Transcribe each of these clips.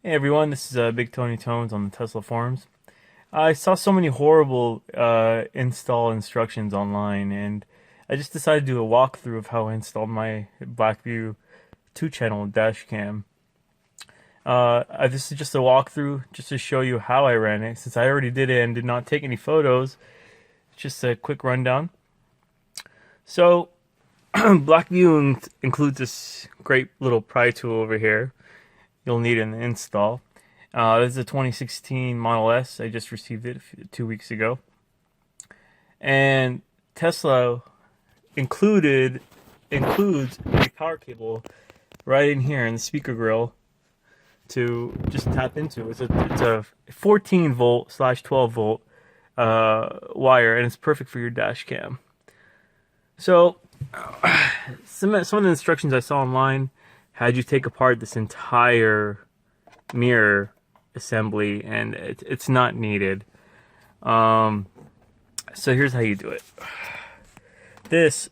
Hey everyone, this is Big Tony Tones on the Tesla forums. I saw so many horrible install instructions online, and I just decided to do a walkthrough of how I installed my BlackVue 2-channel dash cam. This is just a walkthrough just to show you how I ran it, since I already did it and did not take any photos. Just a quick rundown. So, BlackVue includes this great little pry tool over here you'll need in the install. This is a 2016 Model S. I just received it 2 weeks ago. And Tesla includes a power cable right in here in the speaker grill to just tap into. It's a 14 volt slash 12 volt wire, and it's perfect for your dash cam. So some of the instructions I saw online had you take apart this entire mirror assembly, and it's not needed. So here's how you do it. This,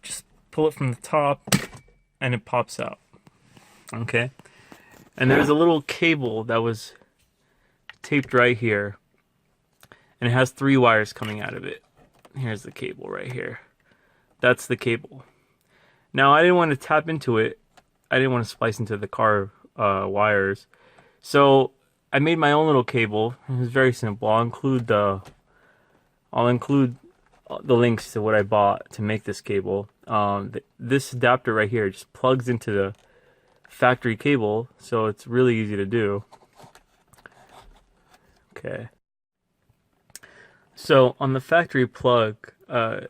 just pull it from the top and it pops out. Okay? And there's a little cable that was taped right here, and it has 3 wires coming out of it. Here's the cable right here. That's the cable. Now, I didn't want to tap into it. I didn't want to splice into the car wires. So I made my own little cable. It was very simple. I'll include the links to what I bought to make this cable. This adapter right here just plugs into the factory cable, so it's really easy to do. Okay. So on the factory plug, there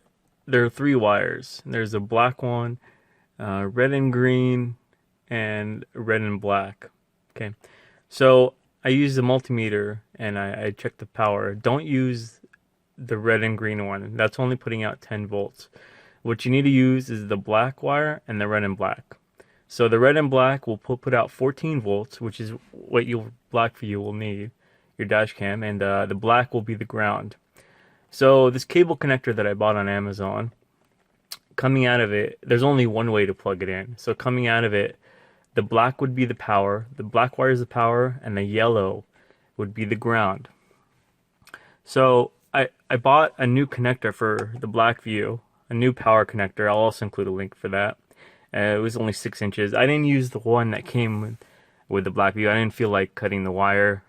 are 3 wires. There's a black one, red and green, and red and black. Okay, so I use the multimeter and I check the power. Don't use the red and green one. That's only putting out 10 volts. What you need to use is the black wire and the red and black. So the red and black will put out 14 volts, which is what your BlackVue will need, your dash cam, and the black will be the ground. So this cable connector that I bought on Amazon, coming out of it, there's only one way to plug it in. So coming out of it, the black would be the power, the black wire is the power, and the yellow would be the ground. So I bought a new connector for the BlackVue, a new power connector. I'll also include a link for that. It was only 6 inches. I didn't use the one that came with the BlackVue. I didn't feel like cutting the wire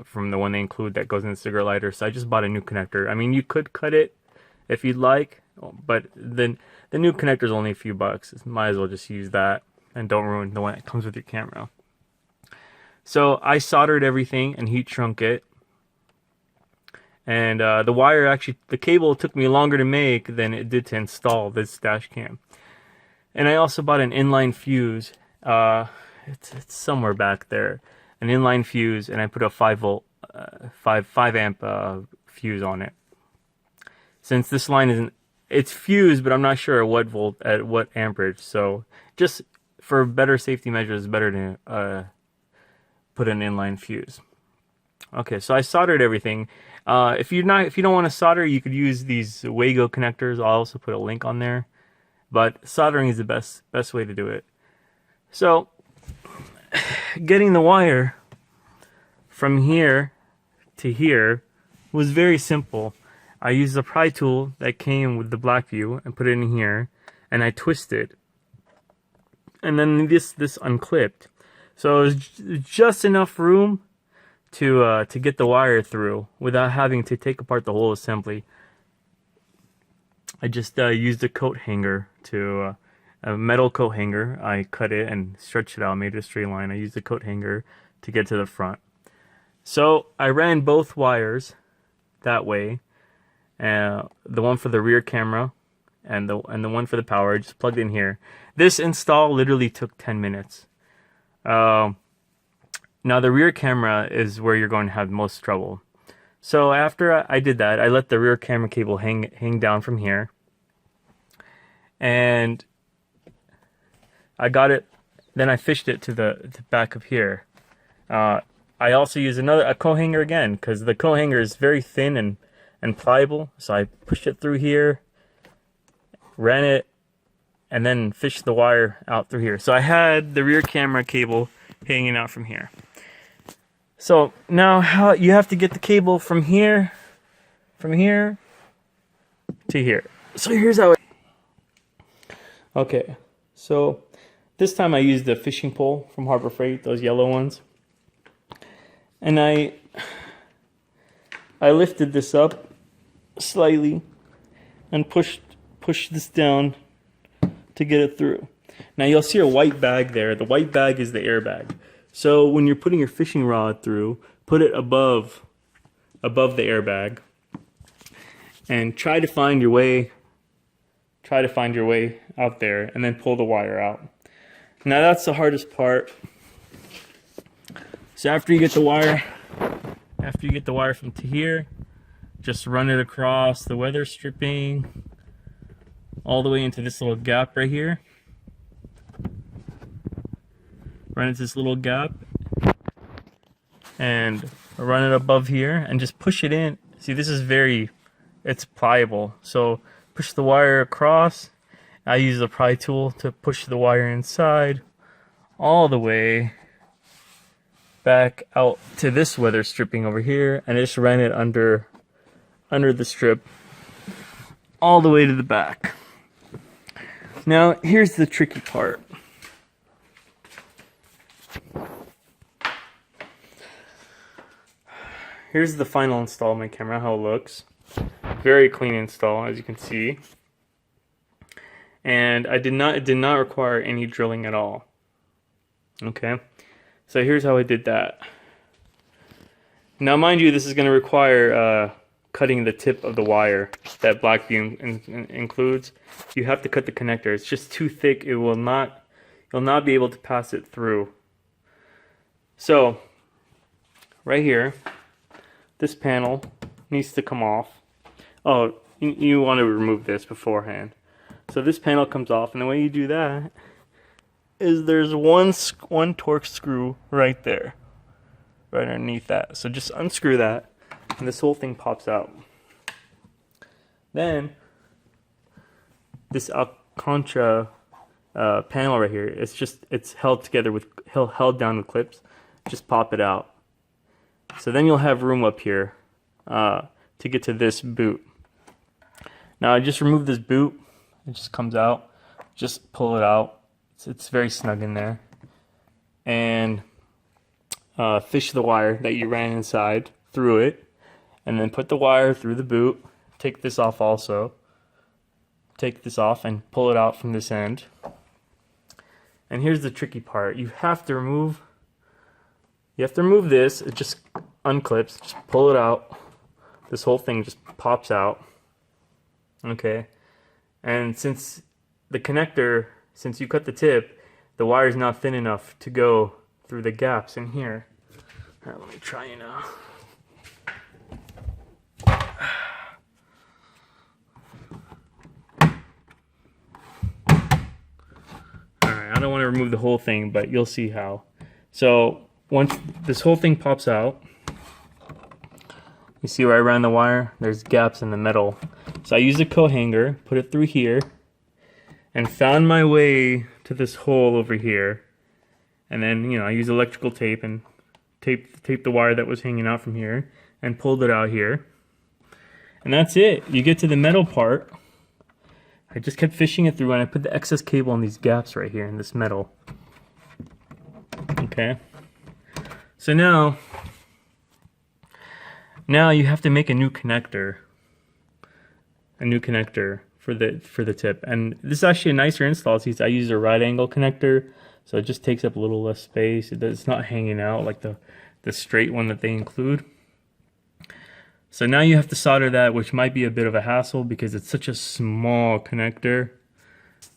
from the one they include that goes in the cigarette lighter, so I just bought a new connector. I mean, you could cut it if you'd like, but then the new connector is only a few bucks. Might as well just use that and don't ruin the one that comes with your camera. So I soldered everything and heat shrunk it. And the wire, actually, the cable took me longer to make than it did to install this dash cam. And I also bought an inline fuse. It's somewhere back there. An inline fuse, and I put a 5 volt, 5 amp fuse on it. Since this line isn't, it's fused, but I'm not sure at what amperage. So just for better safety measures, it's better to put an inline fuse. Okay, so I soldered everything. If you don't want to solder, you could use these Wago connectors. I'll also put a link on there. But soldering is the best way to do it. So getting the wire from here to here was very simple. I used the pry tool that came with the BlackVue and put it in here, and I twisted. And then this unclipped. So it was just enough room to get the wire through without having to take apart the whole assembly. I just used a coat hanger a metal coat hanger. I cut it and stretched it out, made it a straight line. I used the coat hanger to get to the front. So I ran both wires that way. The one for the rear camera and the one for the power. I just plugged in here. This install literally took 10 minutes. Now the rear camera is where you're going to have the most trouble. So after I did that, I let the rear camera cable hang down from here. And I got it, then I fished it to the back of here. I also used a coat hanger again, because the coat hanger is very thin and pliable. So I pushed it through here, ran it, and then fished the wire out through here. So I had the rear camera cable hanging out from here. So now how you have to get the cable from here to here. So here's how it. Okay, so this time I used the fishing pole from Harbor Freight, those yellow ones, and I lifted this up slightly and pushed this down to get it through. Now you'll see a white bag there. The white bag is the airbag. So when you're putting your fishing rod through, put it above the airbag and try to find your way out there, and then pull the wire out. Now that's the hardest part. So after you get the wire from to here, just run it across the weather stripping all the way into this little gap right here. Run into this little gap and run it above here and just push it in. See, this is it's pliable. So push the wire across. I use the pry tool to push the wire inside all the way back out to this weather stripping over here, and I just ran it under the strip all the way to the back. Now here's the tricky part. Here's the final install of my camera, how it looks. Very clean install, as you can see. And it did not require any drilling at all. Okay, so here's how I did that. Now mind you, this is going to require cutting the tip of the wire that BlackVue includes. You have to cut the connector. It's just too thick. You'll not be able to pass it through. So right here, this panel needs to come off. Oh, you want to remove this beforehand. So this panel comes off, and the way you do that is there's one torque screw right there, right underneath that. So just unscrew that, and this whole thing pops out. Then this Alcantara panel right here, it's held together with held down with clips. Just pop it out. So then you'll have room up here to get to this boot. Now I just removed this boot. It just comes out. Just pull it out. It's very snug in there. And fish the wire that you ran inside through it, and then put the wire through the boot. Take this off also. Take this off and pull it out from this end. And here's the tricky part. You have to remove this. It just unclips. Just pull it out. This whole thing just pops out. Okay. And since you cut the tip, the wire is not thin enough to go through the gaps in here. All right, let me try you now. Alright, I don't want to remove the whole thing, but you'll see how. So once this whole thing pops out, you see where I ran the wire? There's gaps in the metal. So I used a coat hanger, put it through here, and found my way to this hole over here. And then, I used electrical tape and taped the wire that was hanging out from here and pulled it out here. And that's it. You get to the metal part. I just kept fishing it through, and I put the excess cable in these gaps right here in this metal. Okay. So now you have to make a new connector for the tip. And this is actually a nicer install since I use a right angle connector, so it just takes up a little less space. It's not hanging out like the straight one that they include. So now you have to solder that, which might be a bit of a hassle because it's such a small connector.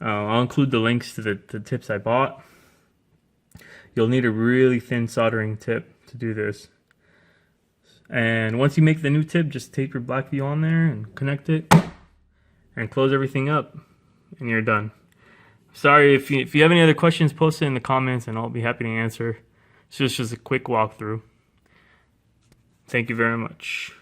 I'll include the links to the tips I bought. You'll need a really thin soldering tip to do this. And once you make the new tip, just tape your BlackVue on there and connect it and close everything up, and you're done. Sorry, if you have any other questions, post it in the comments and I'll be happy to answer. It's just a quick walkthrough. Thank you very much.